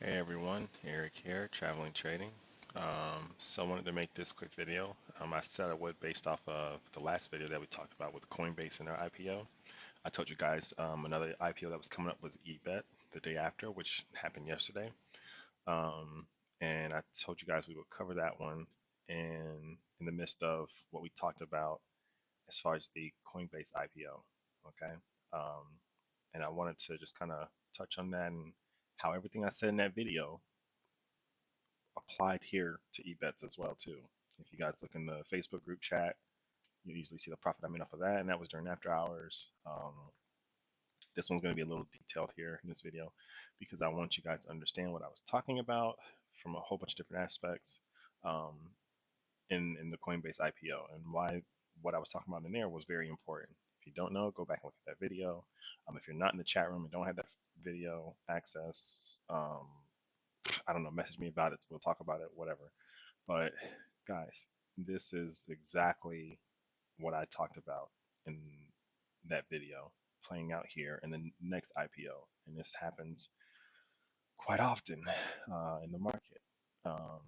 Hey everyone, Eric here, Traveling Trading. I wanted to make this quick video. I set it with based off of the last video that we talked about with Coinbase and their IPO. I told you guys another IPO that was coming up was EBET the day after, which happened yesterday. Um, and I told you guys we would cover that one and in the midst of what we talked about as far as the Coinbase IPO. Okay. Um, and I wanted to just kind of touch on that and how everything I said in that video applied here to eBets as well too. If you guys look in the Facebook group chat, you usually see the profit I made off of that, and that was during after hours. This one's going to be a little detailed here in this video because I want you guys to understand what I was talking about from a whole bunch of different aspects um, in the Coinbase IPO and why what I was talking about in there was very important. If you don't know, go back and look at that video. If you're not in the chat room and don't have that video access, I don't know, message me about it. We'll talk about it, whatever. But guys, this is exactly what I talked about in that video playing out here in the next IPO. And this happens quite often in the market. Um,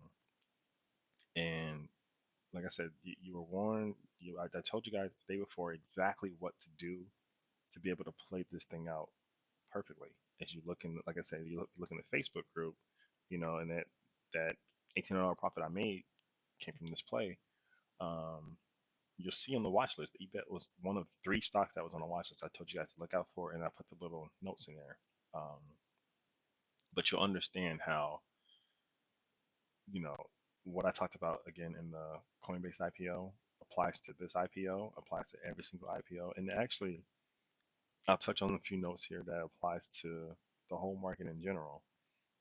and like I said, you were warned. I told you guys the day before exactly what to do to be able to play this thing out perfectly. As you look in, like I said, you look in the Facebook group, and that $1,800 profit I made came from this play. Um, you'll see on the watch list, eBet was one of three stocks that was on the watch list I told you guys to look out for, and I put the little notes in there. Um, but you'll understand how, you know, what I talked about again in the Coinbase IPO applies to this IPO, applies to every single IPO. And actually, I'll touch on a few notes here that applies to the whole market in general.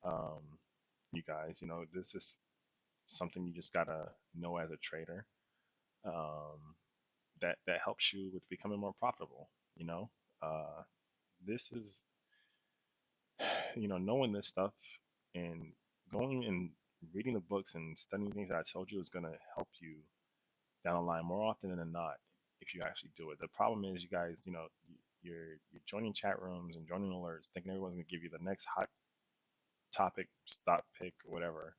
Um, you guys, this is something you just gotta know as a trader. Um, that helps you with becoming more profitable. You know, uh, this is knowing this stuff and going and reading the books and studying things that I told you is gonna help you down the line more often than not if you actually do it. The problem is, you guys, you're joining chat rooms and joining alerts, thinking everyone's gonna give you the next hot topic, stock pick, or whatever.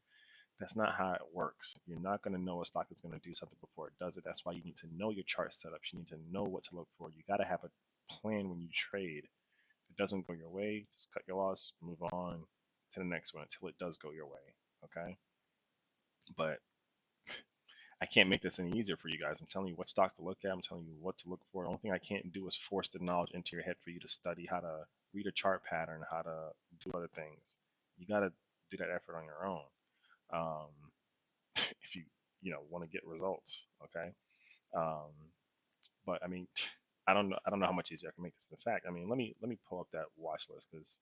That's not how it works. You're not going to know a stock is going to do something before it does it. That's why you need to know your chart setups. You need to know what to look for. You got to have a plan when you trade. If it doesn't go your way, just cut your loss, move on to the next one until it does go your way. Okay? But I can't make this any easier for you guys. I'm telling you what stocks to look at. I'm telling you what to look for. The only thing I can't do is force the knowledge into your head for you to study how to read a chart pattern, how to do other things. You got to do that effort on your own. Um, if you want to get results. Okay. Um, but I mean, I don't know how much easier I can make this. In fact, I mean, let me pull up that watch list because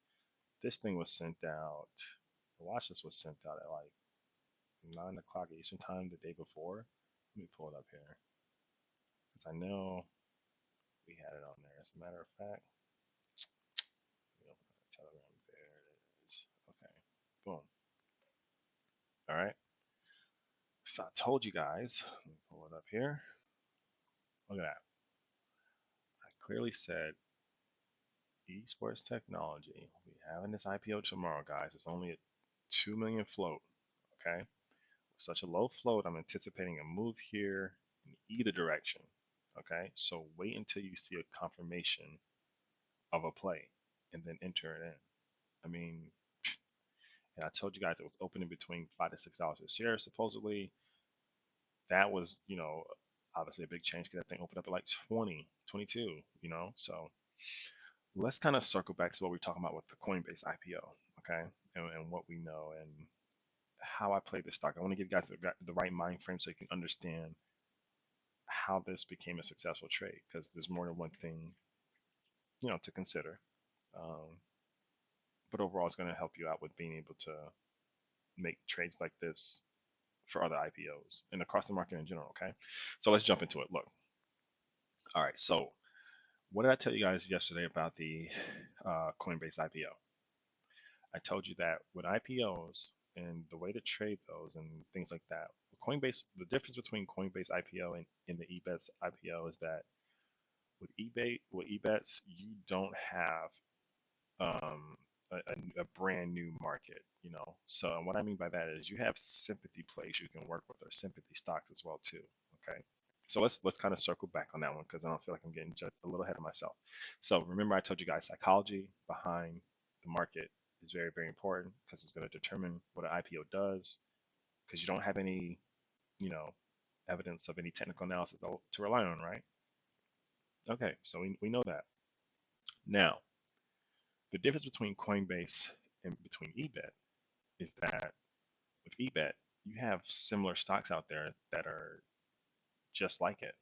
this thing was sent out. The watch list was sent out at like 9 o'clock Eastern time the day before. Let me pull it up here because I know we had it on there. As a matter of fact, let me open up the Telegram. There it is. Okay. Boom. All right. So I told you guys. Let me pull it up here. Look at that. I clearly said esports technology. We having this IPO tomorrow, guys. It's only a 2 million float. Okay. With such a low float, I'm anticipating a move here in either direction. Okay. So wait until you see a confirmation of a play and then enter it in. I mean, and I told you guys it was opening between $5 to $6 a share. Supposedly, that was, obviously a big change because that thing opened up at like 20, 22, So let's kind of circle back to what we are talking about with the Coinbase IPO, okay, and what we know and how I play this stock. I want to give you guys the right mind frame so you can understand how this became a successful trade because there's more than one thing, to consider. Um, but overall, it's going to help you out with being able to make trades like this for other IPOs and across the market in general, okay? So let's jump into it. Look, all right, so what did I tell you guys yesterday about the Coinbase IPO? I told you that with IPOs and the way to trade those and things like that, Coinbase, the difference between Coinbase IPO and the eBets IPO is that with eBay, with eBets, you don't have um, a brand new market, you know. So what I mean by that is you have sympathy plays you can work with or sympathy stocks as well too. Okay. So let's kind of circle back on that one because I don't feel like I'm getting just a little ahead of myself. So remember I told you guys psychology behind the market is very, very important because it's going to determine what an IPO does because you don't have any, you know, evidence of any technical analysis to rely on, right? Okay, so we know that. Now, the difference between Coinbase and between EBET is that with EBET, you have similar stocks out there that are just like it.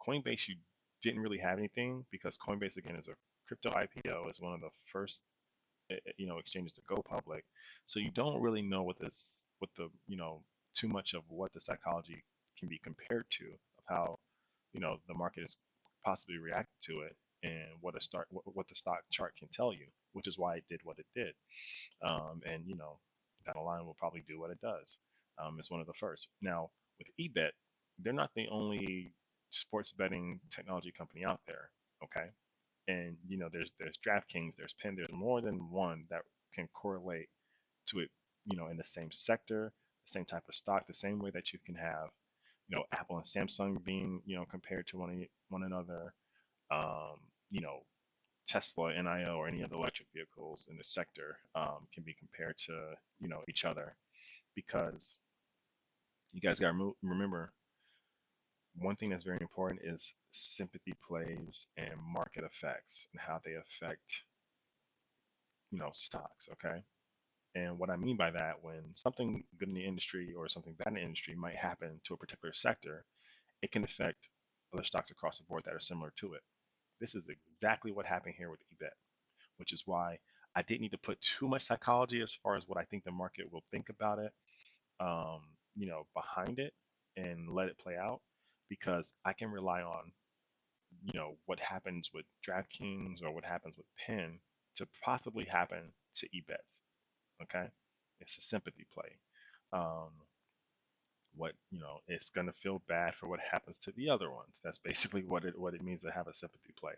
Coinbase, you didn't really have anything because Coinbase again is a crypto IPO, is one of the first exchanges to go public. So you don't really know what the too much of what the psychology can be compared to of how the market is possibly react to it and what the stock chart can tell you, which is why it did what it did. And down the line will probably do what it does. It's one of the first. Now with eBet, they're not the only sports betting technology company out there. Okay, and there's DraftKings, there's Penn, there's more than one that can correlate to it, in the same sector, the same type of stock, the same way that you can have, Apple and Samsung being, compared to one another, um, you know, Tesla, NIO, or any other electric vehicles in the sector can be compared to, each other because you guys got to remember one thing that's very important is sympathy plays and market effects and how they affect stocks. Okay, and what I mean by that, when something good in the industry or something bad in the industry might happen to a particular sector, it can affect other stocks across the board that are similar to it. This is exactly what happened here with EBET, which is why I didn't need to put too much psychology as far as what I think the market will think about it, um, behind it and let it play out because I can rely on, what happens with DraftKings or what happens with Penn to possibly happen to eBets. Okay, it's a sympathy play. Um, it's gonna feel bad for what happens to the other ones. That's basically what it means to have a sympathy play.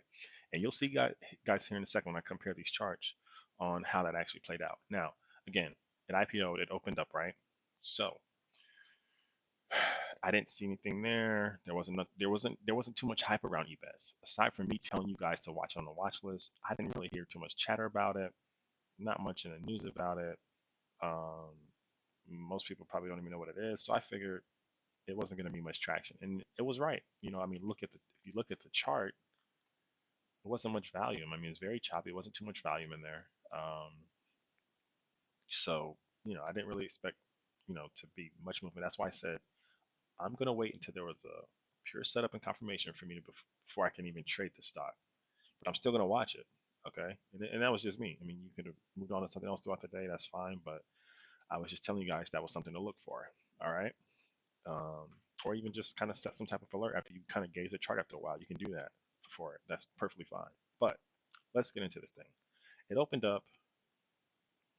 And you'll see guys here in a second when I compare these charts on how that actually played out. Now, again, at IPO it opened up, right? So I didn't see anything there. There wasn't too much hype around eBets. Aside from me telling you guys to watch on the watch list, I didn't really hear too much chatter about it. Not much in the news about it. Um, most people probably don't even know what it is. So I figured it wasn't going to be much traction, and it was right. I mean, if you look at the chart, it wasn't much volume. I mean, it's very choppy. It wasn't too much volume in there. So I didn't really expect to be much movement. That's why I said I'm going to wait until there was a pure setup and confirmation for me before I can even trade the stock. But I'm still going to watch it. Okay, and that was just me. I mean, you could have moved on to something else throughout the day. That's fine, but I was just telling you guys that was something to look for. All right. um, or even just kind of set some type of alert after you kind of gaze the chart after a while. You can do that for it. That's perfectly fine. But let's get into this thing. It opened up,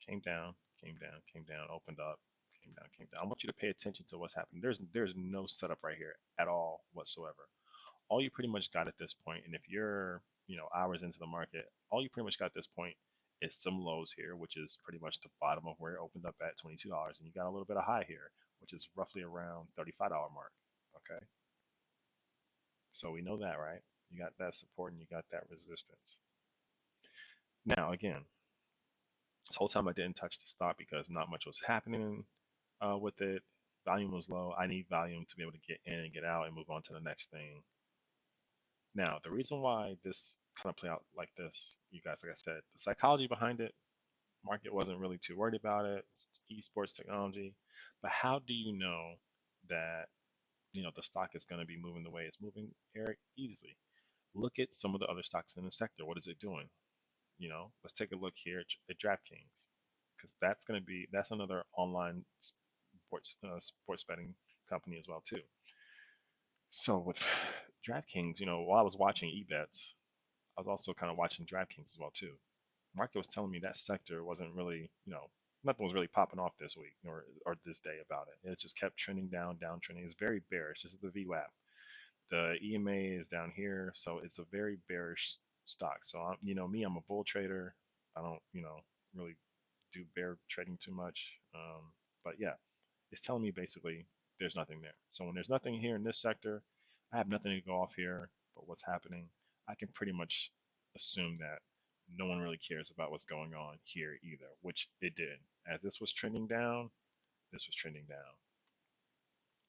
came down, came down, came down, opened up, came down, came down. I want you to pay attention to what's happening. There's no setup right here at all whatsoever. All you pretty much got at this point, and if you're hours into the market, all you pretty much got at this point is some lows here, which is pretty much the bottom of where it opened up at $22, and you got a little bit of high here, which is roughly around $35 mark. Okay, so we know that, right? You got that support and you got that resistance. Now, again, this whole time I didn't touch the stock because not much was happening with it. Volume was low. I need volume to be able to get in and get out and move on to the next thing. Now, the reason why this kind of play out like this, you guys, like I said, the psychology behind it, market wasn't really too worried about it. It's esports technology. But how do you know that the stock is going to be moving the way it's moving, Eric? Easily. Look at some of the other stocks in the sector. What is it doing? Let's take a look here at DraftKings, because that's another online sports betting company as well too. So with DraftKings, while I was watching eBets, I was also kind of watching DraftKings as well too. Market was telling me that sector wasn't really, nothing was really popping off this week or this day about it. It just kept trending down, downtrending. It's very bearish. This is the VWAP. The EMA is down here, so it's a very bearish stock. So me, I'm a bull trader. I don't, really. do bear trading too much. But yeah, it's telling me basically there's nothing there. So when there's nothing here in this sector, I have nothing to go off here. But what's happening, I can pretty much assume that no one really cares about what's going on here either, which it did. As this was trending down, this was trending down.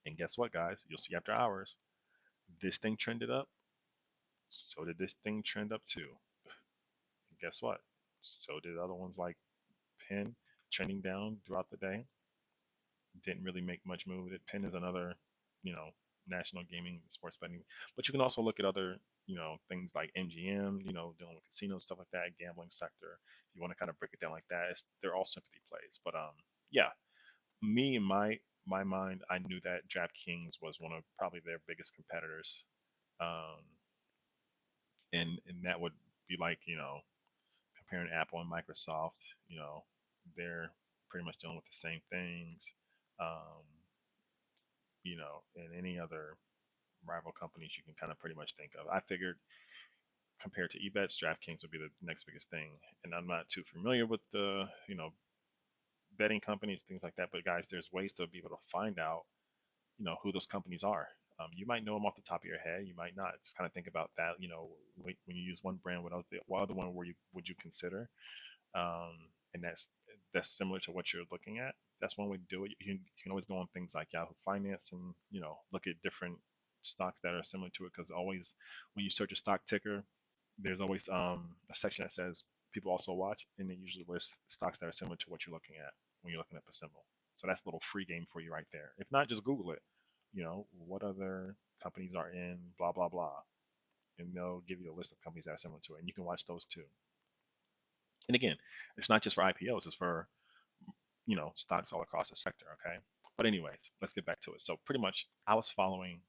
And guess what, guys? You'll see after hours, this thing trended up. So did this thing trend up too. And guess what? So did other ones like Pin trending down throughout the day. Didn't really make much move. Pin is another, you know, national gaming sports betting. But you can also look at other, things like MGM, dealing with casinos, stuff like that, gambling sector. If you want to kind of break it down like that, they're all sympathy plays. But yeah, me in my mind, I knew that DraftKings was one of probably their biggest competitors, um, and that would be like comparing Apple and Microsoft. They're pretty much dealing with the same things. Um, and any other rival companies you can kind of pretty much think of. I figured compared to eBets, DraftKings would be the next biggest thing. And I'm not too familiar with the, betting companies, things like that. But guys, there's ways to be able to find out, who those companies are. You might know them off the top of your head. You might not. Just kind of think about that. When you use one brand, what other one would you consider? And that's similar to what you're looking at. That's one way to do it. You can always go on things like Yahoo Finance and look at different stocks that are similar to it, because always when you search a stock ticker, there's always a section that says people also watch, and it usually lists stocks that are similar to what you're looking at when you're looking at the symbol. So that's a little free game for you right there. If not, just Google it. What other companies are in blah blah blah, and they'll give you a list of companies that are similar to it, and you can watch those too. And again, it's not just for IPOs; it's for stocks all across the sector. Okay, but anyways, let's get back to it. So pretty much, I was following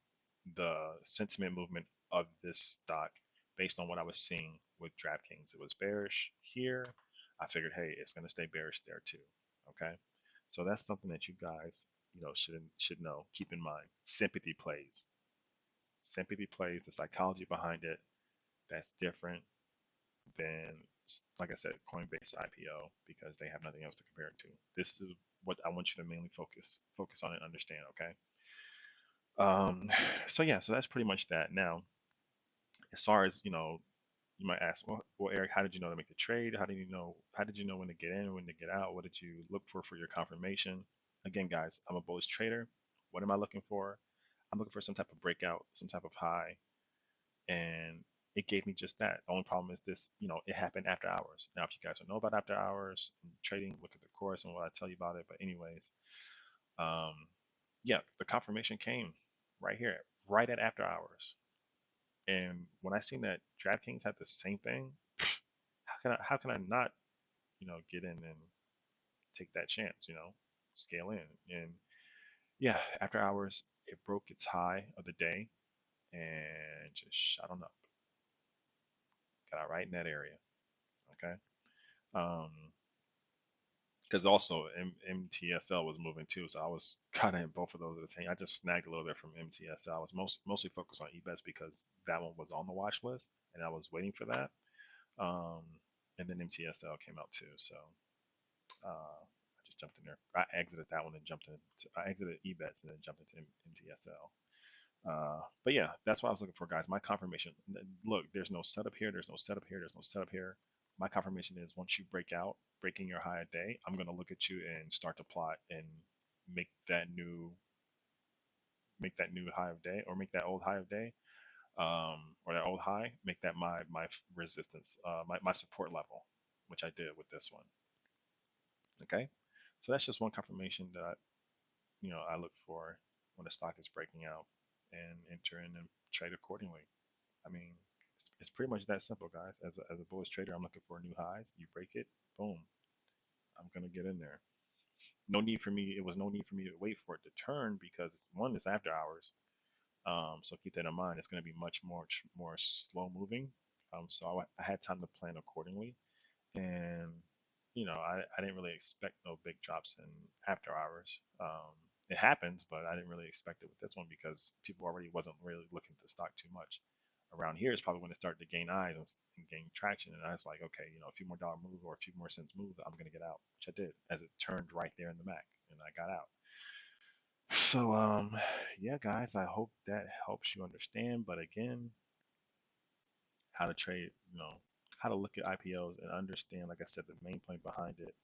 the sentiment movement of this stock based on what I was seeing with DraftKings. It was bearish here. I figured, hey, it's going to stay bearish there too. Okay, so that's something that you guys, should know. Keep in mind, sympathy plays. Sympathy plays. The psychology behind it. That's different than, like I said, Coinbase IPO, because they have nothing else to compare it to. This is what I want you to mainly focus on and understand. Okay. Um, so yeah, so that's pretty much that. Now, as far as you might ask, well, Eric, how did you know to make the trade? How did you know? How did you know when to get in, when to get out? What did you look for your confirmation? Again, guys, I'm a bullish trader. What am I looking for? I'm looking for some type of breakout, some type of high, and it gave me just that. The only problem is this, it happened after hours. Now, if you guys don't know about after hours trading, look at the course and what I tell you about it. But anyways, um, yeah, the confirmation came right here, right at after hours. And when I seen that DraftKings had the same thing, how can I not, get in and take that chance, scale in. And yeah, after hours, it broke its high of the day and just shot on up. Got out right in that area. Okay. Um, because also MTSL was moving too, so I was kind of in both of those at the same. I just snagged a little bit from MTSL. I was mostly focused on eBets because that one was on the watch list, and I was waiting for that. Um, and then MTSL came out too, so I just jumped in there. I exited that one and jumped into. I exited eBets and then jumped into MTSL. But yeah, that's what I was looking for, guys. My confirmation. Look, there's no setup here. There's no setup here. There's no setup here. My confirmation is once you breaking your high a day, I'm gonna look at you and start to plot and make that new make that new high of day, or make that old high of day, or that old high, make that my resistance, my support level, which I did with this one. Okay, so that's just one confirmation that I look for when the stock is breaking out, and enter in and trade accordingly. I mean, it's pretty much that simple, guys. As a bullish trader, I'm looking for new highs. You break it, boom, I'm gonna get in there. No need for me. It was no need for me to wait for it to turn, because one, is after hours. So keep that in mind. It's going to be much more slow moving. So I had time to plan accordingly, and I didn't really expect no big drops in after hours. It happens, but I didn't really expect it with this one because people already wasn't really looking at the stock too much. around here is probably when it started to gain eyes and gain traction. And I was like, okay, a few more dollar move or a few more cents move, I'm gonna get out, which I did as it turned right there in the Mac, and I got out. So yeah, guys, I hope that helps you understand. But again, how to trade, how to look at IPOs and understand, like I said, the main point behind it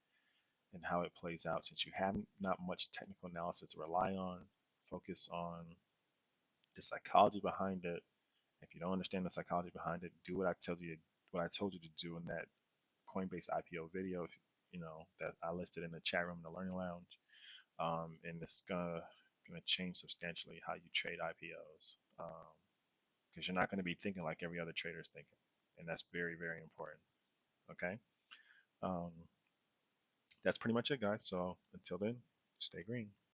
and how it plays out. Since you have not much technical analysis to rely on, focus on the psychology behind it. If you don't understand the psychology behind it, do what I told you to do in that Coinbase IPO video, that I listed in the chat room in the Learning Lounge. And it's gonna change substantially how you trade IPOs, because you're not going to be thinking like every other trader is thinking, and that's very, very important. Okay, um, that's pretty much it, guys. So until then, stay green.